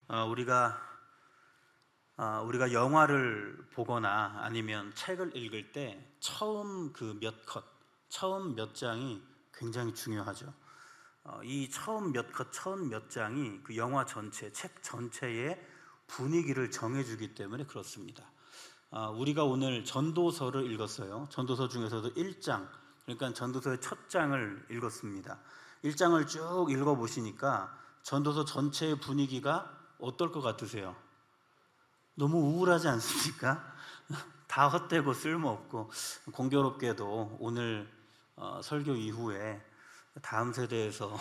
우리가 영화를 보거나 아니면 책을 읽을 때 처음 그 몇 컷, 처음 몇 장이 굉장히 중요하죠. 이 처음 몇 컷, 처음 몇 장이 그 영화 전체, 책 전체의 분위기를 정해주기 때문에 그렇습니다. 우리가 오늘 전도서를 읽었어요. 전도서 중에서도 1장, 그러니까 전도서의 첫 장을 읽었습니다. 1장을 쭉 읽어보시니까 전도서 전체의 분위기가 어떨 것 같으세요? 너무 우울하지 않습니까? 다 헛되고 쓸모없고. 공교롭게도 오늘 설교 이후에 다음 세대에서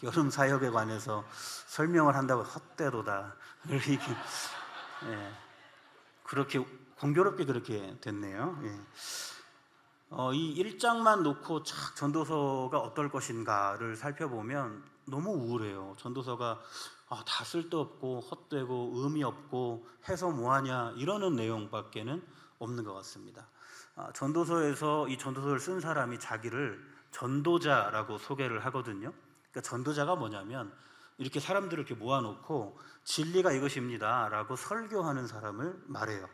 여름 사역에 관해서 설명을 한다고 헛되도다 이렇게 그렇게 공교롭게 그렇게 됐네요. 이 1장만 놓고 쫙 전도서가 어떨 것인가를 살펴보면 너무 우울해요. 전도서가 다 쓸데없고 헛되고 의미 없고 해서 뭐하냐 이러는 내용밖에는 없는 것 같습니다. 전도서에서 이 전도서를 쓴 사람이 자기를 전도자라고 소개를 하거든요. 그러니까 전도자가 뭐냐면 이렇게 사람들을 이렇게 모아놓고 진리가 이것입니다 라고 설교하는 사람을 말해요.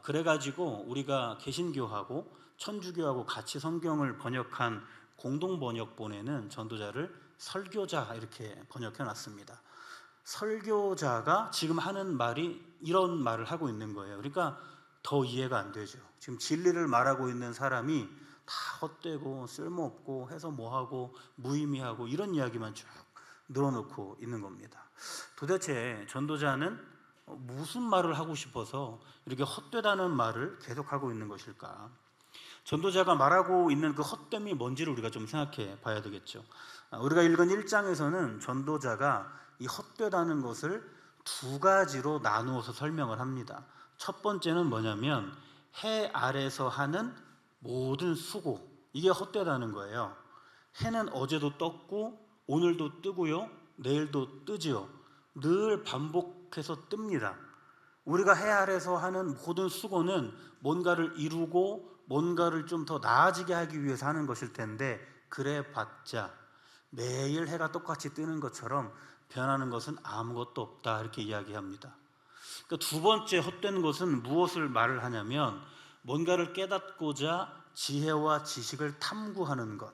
그래가지고 우리가 개신교하고 천주교하고 같이 성경을 번역한 공동번역본에는 전도자를 설교자 이렇게 번역해 놨습니다. 설교자가 지금 하는 말이 이런 말을 하고 있는 거예요. 그러니까 더 이해가 안 되죠. 지금 진리를 말하고 있는 사람이 다 헛되고 쓸모없고 해서 뭐하고 무의미하고 이런 이야기만 쭉 늘어놓고 있는 겁니다. 도대체 전도자는 무슨 말을 하고 싶어서 이렇게 헛되다는 말을 계속하고 있는 것일까? 전도자가 말하고 있는 그 헛됨이 뭔지를 우리가 좀 생각해 봐야 되겠죠. 우리가 읽은 1장에서는 전도자가 이 헛되다는 것을 두 가지로 나누어서 설명을 합니다. 첫 번째는 뭐냐면 해 아래서 하는 모든 수고, 이게 헛되다는 거예요. 해는 어제도 떴고 오늘도 뜨고요, 내일도 뜨지요. 늘 반복해서 뜹니다. 우리가 해 아래서 하는 모든 수고는 뭔가를 이루고 뭔가를 좀 더 나아지게 하기 위해서 하는 것일 텐데, 그래 봤자 매일 해가 똑같이 뜨는 것처럼 변하는 것은 아무것도 없다 이렇게 이야기합니다. 그러니까 두 번째 헛된 것은 무엇을 말을 하냐면 뭔가를 깨닫고자 지혜와 지식을 탐구하는 것.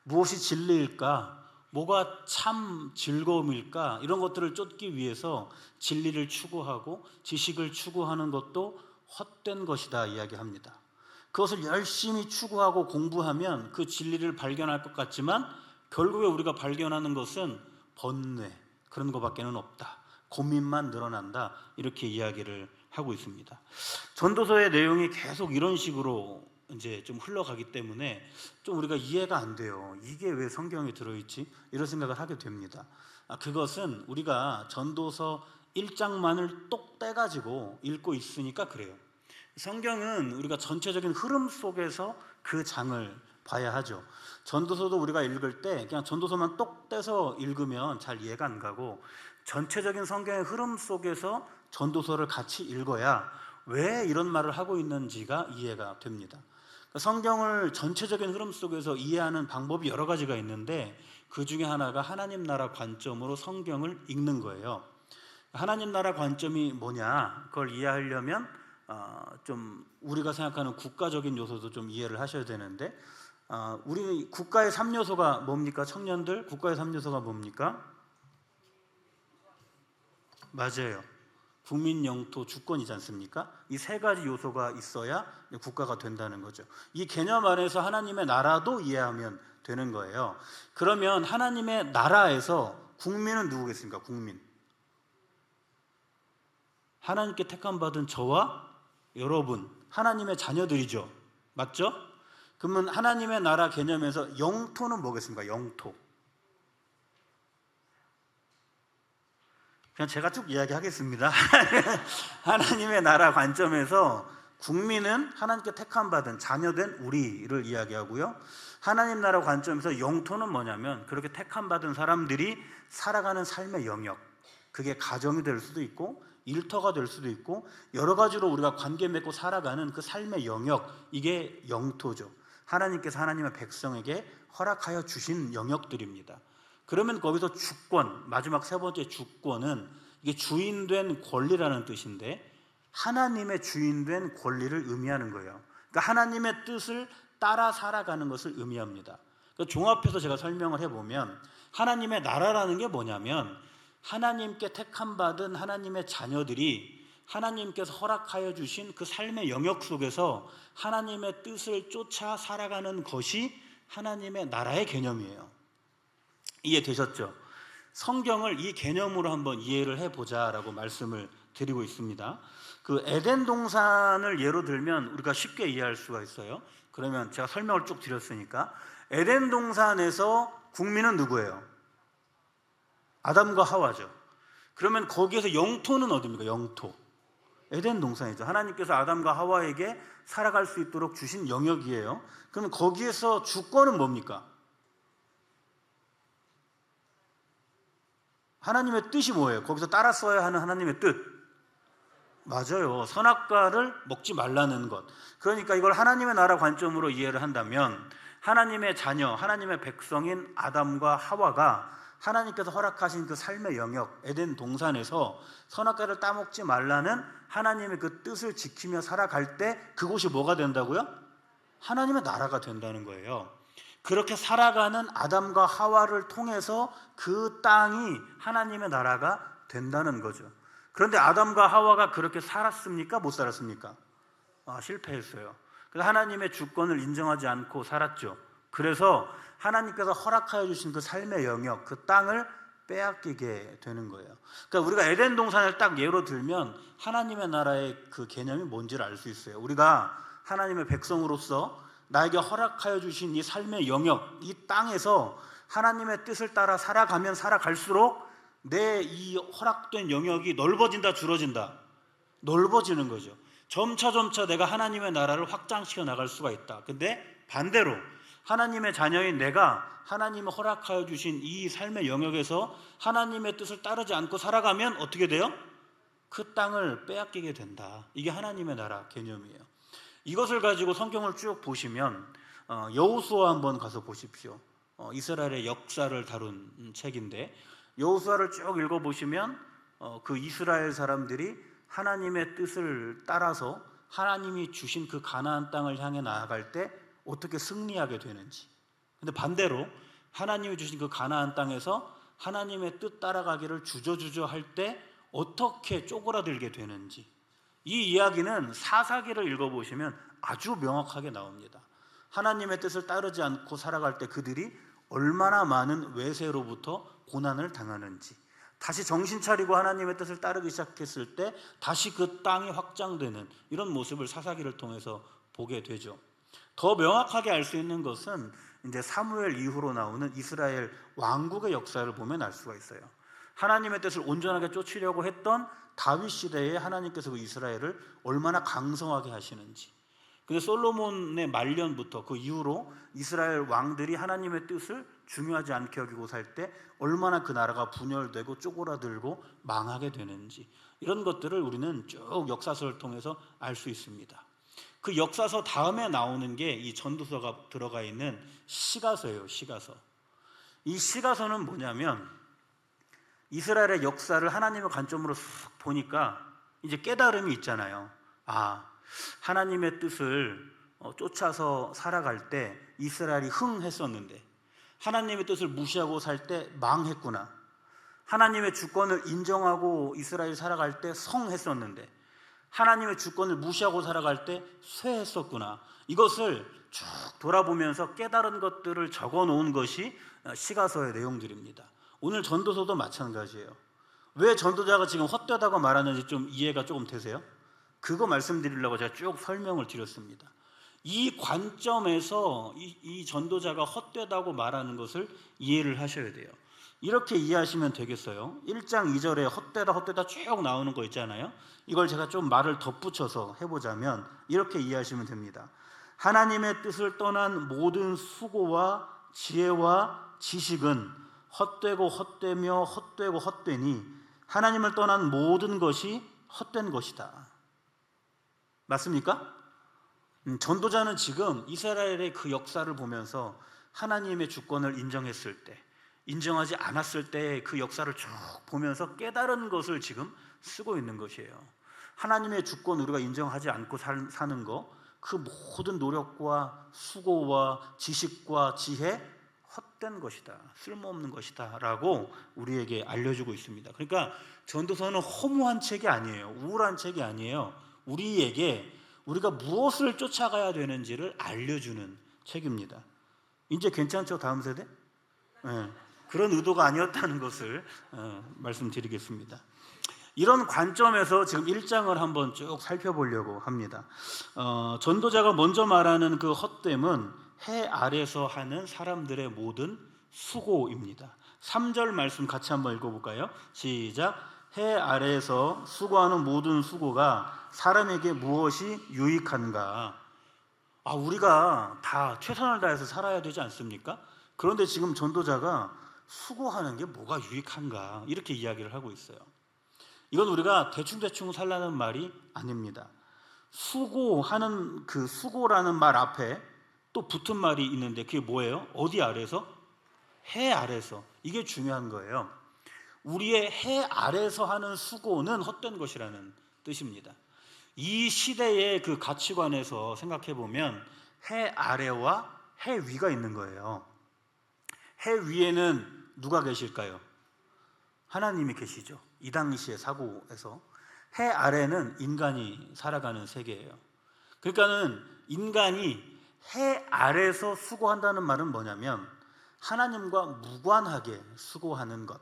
무엇이 진리일까? 뭐가 참 즐거움일까? 이런 것들을 쫓기 위해서 진리를 추구하고 지식을 추구하는 것도 헛된 것이다 이야기합니다. 그것을 열심히 추구하고 공부하면 그 진리를 발견할 것 같지만 결국에 우리가 발견하는 것은 번뇌, 그런 것밖에는 없다. 고민만 늘어난다. 이렇게 이야기를 하고 있습니다. 전도서의 내용이 계속 이런 식으로 이제 좀 흘러가기 때문에 좀 우리가 이해가 안 돼요. 이게 왜 성경에 들어있지? 이런 생각을 하게 됩니다. 그것은 우리가 전도서 1장만을 똑 떼가지고 읽고 있으니까 그래요. 성경은 우리가 전체적인 흐름 속에서 그 장을 봐야 하죠. 전도서도 우리가 읽을 때 그냥 전도서만 똑 떼서 읽으면 잘 이해가 안 가고 전체적인 성경의 흐름 속에서 전도서를 같이 읽어야 왜 이런 말을 하고 있는지가 이해가 됩니다. 성경을 전체적인 흐름 속에서 이해하는 방법이 여러 가지가 있는데 그 중에 하나가 하나님 나라 관점으로 성경을 읽는 거예요. 하나님 나라 관점이 뭐냐, 그걸 이해하려면 좀 우리가 생각하는 국가적인 요소도 좀 이해를 하셔야 되는데, 우리 국가의 3요소가 뭡니까? 청년들, 국가의 3요소가 뭡니까? 맞아요. 국민, 영토, 주권이지 않습니까? 이 세 가지 요소가 있어야 국가가 된다는 거죠. 이 개념 안에서 하나님의 나라도 이해하면 되는 거예요. 그러면 하나님의 나라에서 국민은 누구겠습니까? 국민. 하나님께 택함 받은 저와 여러분, 하나님의 자녀들이죠. 맞죠? 그러면 하나님의 나라 개념에서 영토는 뭐겠습니까? 영토. 그냥 제가 쭉 이야기하겠습니다. 하나님의 나라 관점에서 국민은 하나님께 택함 받은 자녀된 우리를 이야기하고요. 하나님 나라 관점에서 영토는 뭐냐면 그렇게 택함 받은 사람들이 살아가는 삶의 영역, 그게 가정이 될 수도 있고 일터가 될 수도 있고 여러 가지로 우리가 관계 맺고 살아가는 그 삶의 영역, 이게 영토죠. 하나님께서 하나님의 백성에게 허락하여 주신 영역들입니다. 그러면 거기서 주권, 마지막 세 번째 주권은 이게 주인된 권리라는 뜻인데 하나님의 주인된 권리를 의미하는 거예요. 그러니까 하나님의 뜻을 따라 살아가는 것을 의미합니다. 그러니까 종합해서 제가 설명을 해보면 하나님의 나라라는 게 뭐냐면 하나님께 택함 받은 하나님의 자녀들이 하나님께서 허락하여 주신 그 삶의 영역 속에서 하나님의 뜻을 쫓아 살아가는 것이 하나님의 나라의 개념이에요. 이해되셨죠? 성경을 이 개념으로 한번 이해를 해보자라고 말씀을 드리고 있습니다. 그 에덴 동산을 예로 들면 우리가 쉽게 이해할 수가 있어요. 그러면 제가 설명을 쭉 드렸으니까 에덴 동산에서 국민은 누구예요? 아담과 하와죠. 그러면 거기에서 영토는 어디입니까? 영토. 에덴 동산이죠. 하나님께서 아담과 하와에게 살아갈 수 있도록 주신 영역이에요. 그러면 거기에서 주권은 뭡니까? 하나님의 뜻이 뭐예요? 거기서 따랐어야 하는 하나님의 뜻. 맞아요. 선악과를 먹지 말라는 것. 그러니까 이걸 하나님의 나라 관점으로 이해를 한다면 하나님의 자녀, 하나님의 백성인 아담과 하와가 하나님께서 허락하신 그 삶의 영역 에덴 동산에서 선악과를 따먹지 말라는 하나님의 그 뜻을 지키며 살아갈 때 그곳이 뭐가 된다고요? 하나님의 나라가 된다는 거예요. 그렇게 살아가는 아담과 하와를 통해서 그 땅이 하나님의 나라가 된다는 거죠. 그런데 아담과 하와가 그렇게 살았습니까? 못 살았습니까? 실패했어요. 그래서 하나님의 주권을 인정하지 않고 살았죠. 그래서 하나님께서 허락하여 주신 그 삶의 영역, 그 땅을 빼앗기게 되는 거예요. 그러니까 우리가 에덴 동산을 딱 예로 들면 하나님의 나라의 그 개념이 뭔지를 알 수 있어요. 우리가 하나님의 백성으로서 나에게 허락하여 주신 이 삶의 영역, 이 땅에서 하나님의 뜻을 따라 살아가면 살아갈수록 내 이 허락된 영역이 넓어진다, 줄어진다? 넓어지는 거죠. 점차 내가 하나님의 나라를 확장시켜 나갈 수가 있다. 근데 반대로 하나님의 자녀인 내가 하나님이 허락하여 주신 이 삶의 영역에서 하나님의 뜻을 따르지 않고 살아가면 어떻게 돼요? 그 땅을 빼앗기게 된다. 이게 하나님의 나라 개념이에요. 이것을 가지고 성경을 쭉 보시면 여호수아 한번 가서 보십시오. 이스라엘의 역사를 다룬 책인데 여호수아를 쭉 읽어보시면 그 이스라엘 사람들이 하나님의 뜻을 따라서 하나님이 주신 그 가나안 땅을 향해 나아갈 때 어떻게 승리하게 되는지, 근데 반대로 하나님이 주신 그 가나안 땅에서 하나님의 뜻 따라가기를 주저주저 할 때 어떻게 쪼그라들게 되는지, 이 이야기는 사사기를 읽어보시면 아주 명확하게 나옵니다. 하나님의 뜻을 따르지 않고 살아갈 때 그들이 얼마나 많은 외세로부터 고난을 당하는지, 다시 정신 차리고 하나님의 뜻을 따르기 시작했을 때 다시 그 땅이 확장되는 이런 모습을 사사기를 통해서 보게 되죠. 더 명확하게 알 수 있는 것은 이제 사무엘 이후로 나오는 이스라엘 왕국의 역사를 보면 알 수가 있어요. 하나님의 뜻을 온전하게 쫓으려고 했던 다윗 시대에 하나님께서 그 이스라엘을 얼마나 강성하게 하시는지. 근데 솔로몬의 말년부터 그 이후로 이스라엘 왕들이 하나님의 뜻을 중요하지 않게 여기고 살 때 얼마나 그 나라가 분열되고 쪼그라들고 망하게 되는지, 이런 것들을 우리는 쭉 역사서를 통해서 알 수 있습니다. 그 역사서 다음에 나오는 게 이 전도서가 들어가 있는 시가서예요. 시가서. 이 시가서는 뭐냐면 이스라엘의 역사를 하나님의 관점으로 쓱 보니까 이제 깨달음이 있잖아요. 하나님의 뜻을 쫓아서 살아갈 때 이스라엘이 흥했었는데 하나님의 뜻을 무시하고 살 때 망했구나. 하나님의 주권을 인정하고 이스라엘이 살아갈 때 성했었는데 하나님의 주권을 무시하고 살아갈 때 쇠했었구나. 이것을 쭉 돌아보면서 깨달은 것들을 적어 놓은 것이 시가서의 내용들입니다. 오늘 전도서도 마찬가지예요. 왜 전도자가 지금 헛되다고 말하는지 좀 이해가 조금 되세요? 그거 말씀드리려고 제가 쭉 설명을 드렸습니다. 이 관점에서 이 전도자가 헛되다고 말하는 것을 이해를 하셔야 돼요. 이렇게 이해하시면 되겠어요. 1장 2절에 헛되다 쭉 나오는 거 있잖아요. 이걸 제가 좀 말을 덧붙여서 해보자면 이렇게 이해하시면 됩니다. 하나님의 뜻을 떠난 모든 수고와 지혜와 지식은 헛되고 헛되며 헛되고 헛되니 하나님을 떠난 모든 것이 헛된 것이다. 맞습니까? 전도자는 지금 이스라엘의 그 역사를 보면서 하나님의 주권을 인정했을 때 인정하지 않았을 때 그 역사를 쭉 보면서 깨달은 것을 지금 쓰고 있는 것이에요. 하나님의 주권 우리가 인정하지 않고 사는 거, 그 모든 노력과 수고와 지식과 지혜 헛된 것이다, 쓸모없는 것이다 라고 우리에게 알려주고 있습니다. 그러니까 전도서는 허무한 책이 아니에요. 우울한 책이 아니에요. 우리에게 우리가 무엇을 쫓아가야 되는지를 알려주는 책입니다. 이제 괜찮죠? 다음 세대? 네. 그런 의도가 아니었다는 것을 말씀드리겠습니다. 이런 관점에서 지금 1장을 한번 쭉 살펴보려고 합니다. 전도자가 먼저 말하는 그 헛됨은 해 아래서 하는 사람들의 모든 수고입니다. 3절 말씀 같이 한번 읽어볼까요? 시작. 해 아래에서 수고하는 모든 수고가 사람에게 무엇이 유익한가? 우리가 다 최선을 다해서 살아야 되지 않습니까? 그런데 지금 전도자가 수고하는 게 뭐가 유익한가? 이렇게 이야기를 하고 있어요. 이건 우리가 대충대충 살라는 말이 아닙니다. 수고하는 그 수고라는 말 앞에 또 붙은 말이 있는데 그게 뭐예요? 어디 아래서? 해 아래서. 이게 중요한 거예요. 우리의 해 아래서 하는 수고는 헛된 것이라는 뜻입니다. 이 시대의 그 가치관에서 생각해 보면 해 아래와 해 위가 있는 거예요. 해 위에는 누가 계실까요? 하나님이 계시죠. 이 당시의 사고에서. 해 아래는 인간이 살아가는 세계예요. 그러니까는 인간이 해 아래서 수고한다는 말은 뭐냐면 하나님과 무관하게 수고하는 것,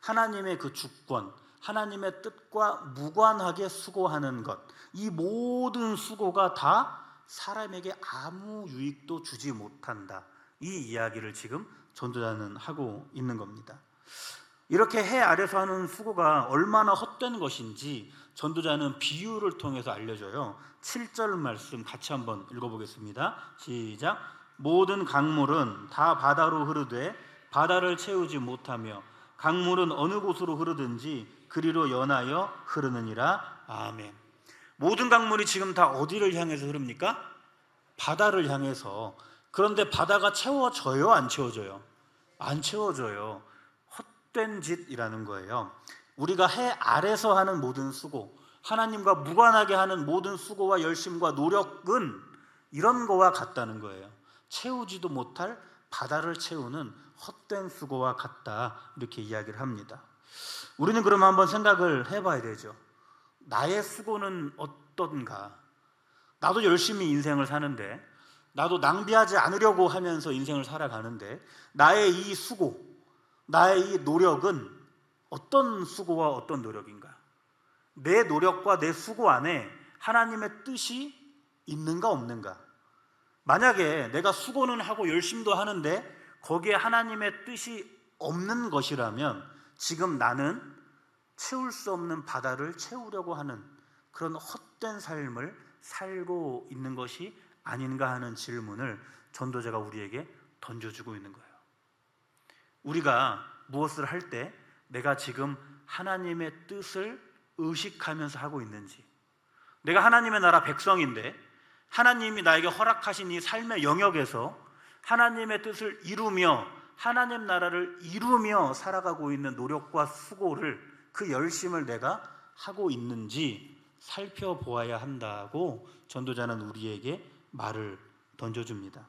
하나님의 그 주권, 하나님의 뜻과 무관하게 수고하는 것, 이 모든 수고가 다 사람에게 아무 유익도 주지 못한다. 이 이야기를 지금 전도자는 하고 있는 겁니다. 이렇게 해 아래서 하는 수고가 얼마나 헛된 것인지 전도자는 비유를 통해서 알려줘요. 7절 말씀 같이 한번 읽어보겠습니다. 시작. 모든 강물은 다 바다로 흐르되 바다를 채우지 못하며 강물은 어느 곳으로 흐르든지 그리로 연하여 흐르느니라. 아멘. 모든 강물이 지금 다 어디를 향해서 흐릅니까? 바다를 향해서. 그런데 바다가 채워져요? 안 채워져요? 안 채워져요. 헛된 짓이라는 거예요. 우리가 해 아래서 하는 모든 수고, 하나님과 무관하게 하는 모든 수고와 열심과 노력은 이런 거와 같다는 거예요. 채우지도 못할 바다를 채우는 헛된 수고와 같다, 이렇게 이야기를 합니다. 우리는 그럼 한번 생각을 해봐야 되죠. 나의 수고는 어떤가? 나도 열심히 인생을 사는데, 나도 낭비하지 않으려고 하면서 인생을 살아가는데, 나의 이 수고, 나의 이 노력은 어떤 수고와 어떤 노력인가? 내 노력과 내 수고 안에 하나님의 뜻이 있는가 없는가? 만약에 내가 수고는 하고 열심도 하는데 거기에 하나님의 뜻이 없는 것이라면 지금 나는 채울 수 없는 바다를 채우려고 하는 그런 헛된 삶을 살고 있는 것이 아닌가 하는 질문을 전도자가 우리에게 던져주고 있는 거예요. 우리가 무엇을 할 때 내가 지금 하나님의 뜻을 의식하면서 하고 있는지, 내가 하나님의 나라 백성인데 하나님이 나에게 허락하신 이 삶의 영역에서 하나님의 뜻을 이루며 하나님 나라를 이루며 살아가고 있는 노력과 수고를, 그 열심을 내가 하고 있는지 살펴보아야 한다고 전도자는 우리에게 말을 던져줍니다.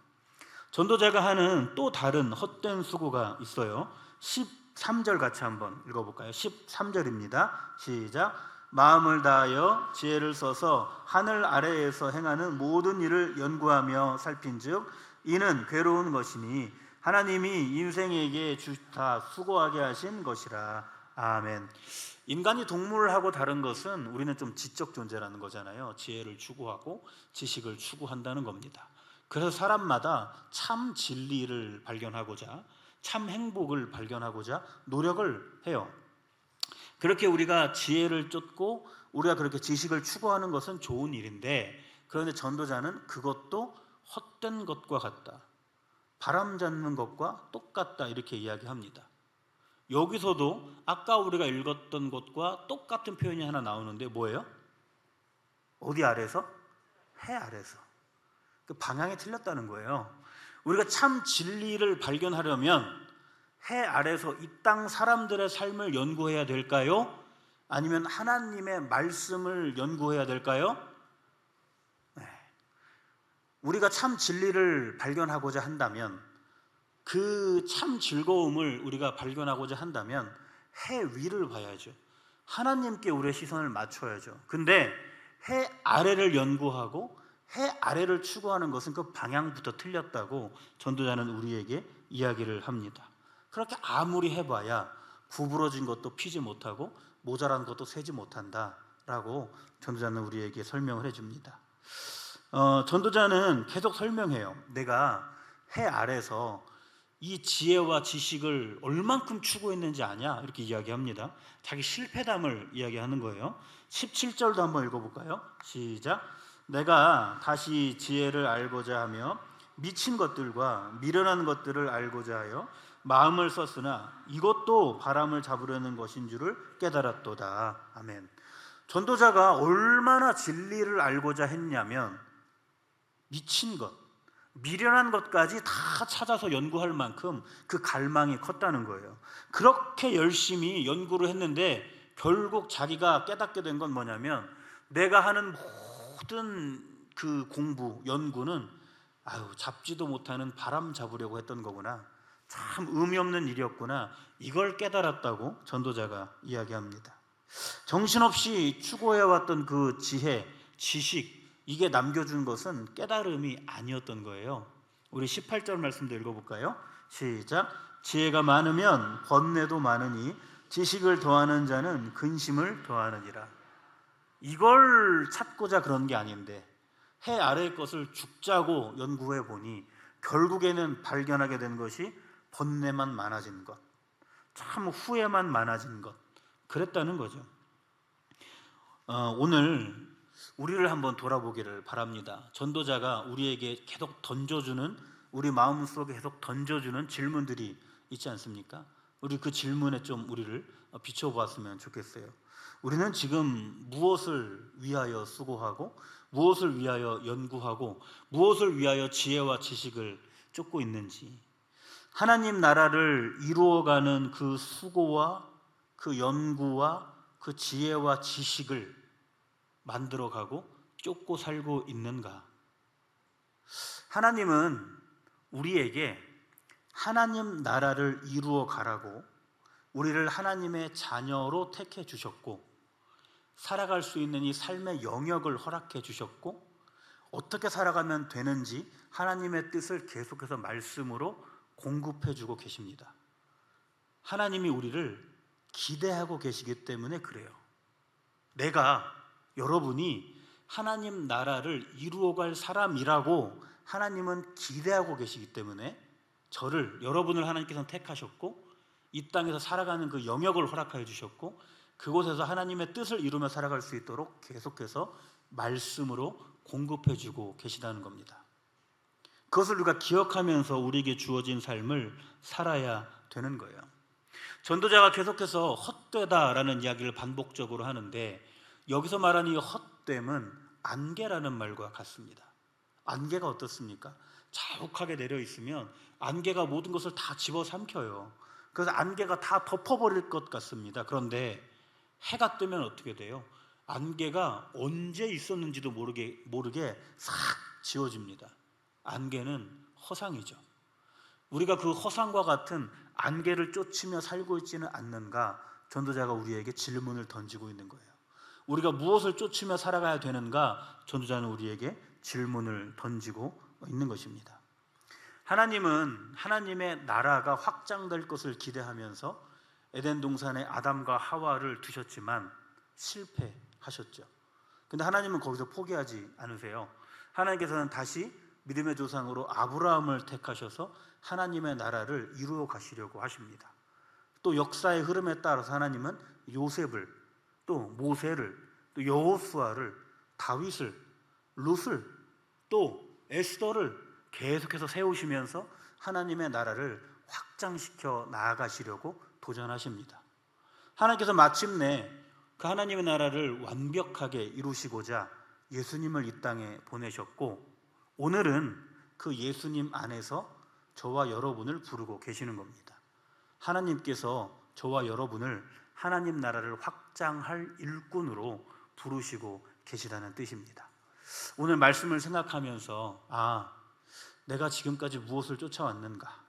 전도자가 하는 또 다른 헛된 수고가 있어요. 13절 같이 한번 읽어볼까요? 13절입니다. 시작. 마음을 다하여 지혜를 써서 하늘 아래에서 행하는 모든 일을 연구하며 살핀즉 이는 괴로운 것이니 하나님이 인생에게 주다 수고하게 하신 것이라. 아멘. 인간이 동물하고 다른 것은 우리는 좀 지적 존재라는 거잖아요. 지혜를 추구하고 지식을 추구한다는 겁니다. 그래서 사람마다 참 진리를 발견하고자, 참 행복을 발견하고자 노력을 해요. 그렇게 우리가 지혜를 쫓고 우리가 그렇게 지식을 추구하는 것은 좋은 일인데, 그런데 전도자는 그것도 헛된 것과 같다, 바람 잡는 것과 똑같다, 이렇게 이야기합니다. 여기서도 아까 우리가 읽었던 것과 똑같은 표현이 하나 나오는데 뭐예요? 어디 아래서? 해 아래서. 그 방향이 틀렸다는 거예요. 우리가 참 진리를 발견하려면 해 아래서 이 땅 사람들의 삶을 연구해야 될까요? 아니면 하나님의 말씀을 연구해야 될까요? 네. 우리가 참 진리를 발견하고자 한다면, 그 참 즐거움을 우리가 발견하고자 한다면 해 위를 봐야죠. 하나님께 우리의 시선을 맞춰야죠. 근데 해 아래를 연구하고 해 아래를 추구하는 것은 그 방향부터 틀렸다고 전도자는 우리에게 이야기를 합니다. 그렇게 아무리 해봐야 구부러진 것도 피지 못하고 모자란 것도 세지 못한다라고 전도자는 우리에게 설명을 해줍니다. 전도자는 계속 설명해요. 내가 해 아래서 이 지혜와 지식을 얼만큼 추구했는지 아냐? 이렇게 이야기합니다. 자기 실패담을 이야기하는 거예요. 17절도 한번 읽어볼까요? 시작. 내가 다시 지혜를 알고자 하며 미친 것들과 미련한 것들을 알고자 하여 마음을 썼으나 이것도 바람을 잡으려는 것인 줄을 깨달았도다. 아멘. 전도자가 얼마나 진리를 알고자 했냐면 미친 것, 미련한 것까지 다 찾아서 연구할 만큼 그 갈망이 컸다는 거예요. 그렇게 열심히 연구를 했는데 결국 자기가 깨닫게 된 건 뭐냐면, 내가 하는 모든 그 공부, 연구는 잡지도 못하는 바람 잡으려고 했던 거구나, 참 의미 없는 일이었구나, 이걸 깨달았다고 전도자가 이야기합니다. 정신없이 추구해왔던 그 지혜, 지식, 이게 남겨준 것은 깨달음이 아니었던 거예요. 우리 18절 말씀도 읽어볼까요? 시작. 지혜가 많으면 번뇌도 많으니 지식을 더하는 자는 근심을 더하느니라. 이걸 찾고자 그런 게 아닌데 해 아래의 것을 죽자고 연구해 보니 결국에는 발견하게 된 것이 번뇌만 많아진 것, 참 후회만 많아진 것, 그랬다는 거죠. 오늘 우리를 한번 돌아보기를 바랍니다. 전도자가 우리에게 계속 던져주는, 우리 마음속에 계속 던져주는 질문들이 있지 않습니까? 우리 그 질문에 좀 우리를 비춰보았으면 좋겠어요. 우리는 지금 무엇을 위하여 수고하고 무엇을 위하여 연구하고 무엇을 위하여 지혜와 지식을 쫓고 있는지, 하나님 나라를 이루어가는 그 수고와 그 연구와 그 지혜와 지식을 만들어가고 쫓고 살고 있는가? 하나님은 우리에게 하나님 나라를 이루어 가라고 우리를 하나님의 자녀로 택해 주셨고, 살아갈 수 있는 이 삶의 영역을 허락해 주셨고, 어떻게 살아가면 되는지 하나님의 뜻을 계속해서 말씀으로 공급해 주고 계십니다. 하나님이 우리를 기대하고 계시기 때문에 그래요. 여러분이 하나님 나라를 이루어갈 사람이라고 하나님은 기대하고 계시기 때문에 여러분을 하나님께서는 택하셨고, 이 땅에서 살아가는 그 영역을 허락하여 주셨고, 그곳에서 하나님의 뜻을 이루며 살아갈 수 있도록 계속해서 말씀으로 공급해 주고 계시다는 겁니다. 그것을 우리가 기억하면서 우리에게 주어진 삶을 살아야 되는 거예요. 전도자가 계속해서 헛되다라는 이야기를 반복적으로 하는데, 여기서 말하는 이 헛됨은 안개라는 말과 같습니다. 안개가 어떻습니까? 자욱하게 내려 있으면 안개가 모든 것을 다 집어삼켜요. 그래서 안개가 다 덮어버릴 것 같습니다. 그런데 해가 뜨면 어떻게 돼요? 안개가 언제 있었는지도 모르게 싹 지워집니다. 안개는 허상이죠. 우리가 그 허상과 같은 안개를 쫓으며 살고 있지는 않는가? 전도자가 우리에게 질문을 던지고 있는 거예요. 우리가 무엇을 쫓으며 살아가야 되는가? 전도자는 우리에게 질문을 던지고 있는 것입니다. 하나님은 하나님의 나라가 확장될 것을 기대하면서 에덴 동산에 아담과 하와를 두셨지만 실패하셨죠. 근데 하나님은 거기서 포기하지 않으세요. 하나님께서는 다시 믿음의 조상으로 아브라함을 택하셔서 하나님의 나라를 이루어 가시려고 하십니다. 또 역사의 흐름에 따라서 하나님은 요셉을, 또 모세를, 또 여호수아를, 다윗을, 룻을, 또 에스더를 계속해서 세우시면서 하나님의 나라를 확장시켜 나아가시려고 도전하십니다. 하나님께서 마침내 그 하나님의 나라를 완벽하게 이루시고자 예수님을 이 땅에 보내셨고, 오늘은 그 예수님 안에서 저와 여러분을 부르고 계시는 겁니다. 하나님께서 저와 여러분을 하나님 나라를 확장할 일꾼으로 부르시고 계시다는 뜻입니다. 오늘 말씀을 생각하면서 내가 지금까지 무엇을 쫓아왔는가?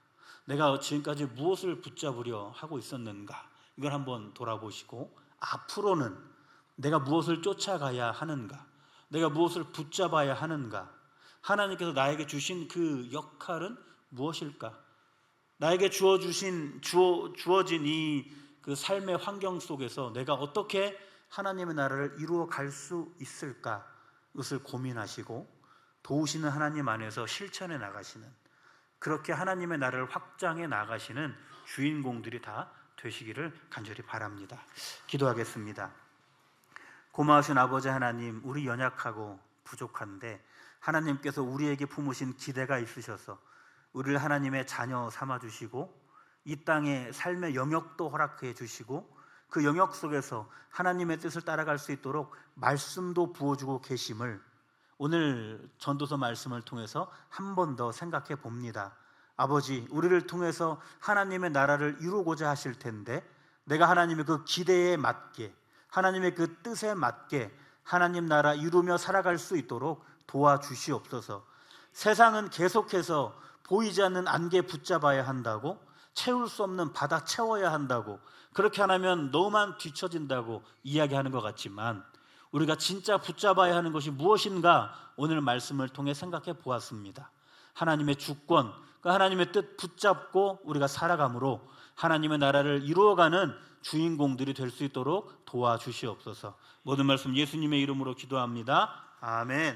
내가 지금까지 무엇을 붙잡으려 하고 있었는가? 이걸 한번 돌아보시고 앞으로는 내가 무엇을 쫓아가야 하는가? 내가 무엇을 붙잡아야 하는가? 하나님께서 나에게 주신 그 역할은 무엇일까? 나에게 주어진 이 그 삶의 환경 속에서 내가 어떻게 하나님의 나라를 이루어 갈 수 있을까? 그것을 고민하시고 도우시는 하나님 안에서 실천해 나가시는, 그렇게 하나님의 나라를 확장해 나가시는 주인공들이 다 되시기를 간절히 바랍니다. 기도하겠습니다. 고마우신 아버지 하나님, 우리 연약하고 부족한데 하나님께서 우리에게 품으신 기대가 있으셔서 우리를 하나님의 자녀 삼아 주시고 이 땅의 삶의 영역도 허락해 주시고 그 영역 속에서 하나님의 뜻을 따라갈 수 있도록 말씀도 부어주고 계심을 오늘 전도서 말씀을 통해서 한 번 더 생각해 봅니다. 아버지, 우리를 통해서 하나님의 나라를 이루고자 하실 텐데 내가 하나님의 그 기대에 맞게, 하나님의 그 뜻에 맞게 하나님 나라 이루며 살아갈 수 있도록 도와주시옵소서. 세상은 계속해서 보이지 않는 안개 붙잡아야 한다고, 채울 수 없는 바다 채워야 한다고, 그렇게 안 하면 너만 뒤처진다고 이야기하는 것 같지만 우리가 진짜 붙잡아야 하는 것이 무엇인가 오늘 말씀을 통해 생각해 보았습니다. 하나님의 주권, 그 하나님의 뜻 붙잡고 우리가 살아감으로 하나님의 나라를 이루어가는 주인공들이 될 수 있도록 도와주시옵소서. 모든 말씀 예수님의 이름으로 기도합니다. 아멘.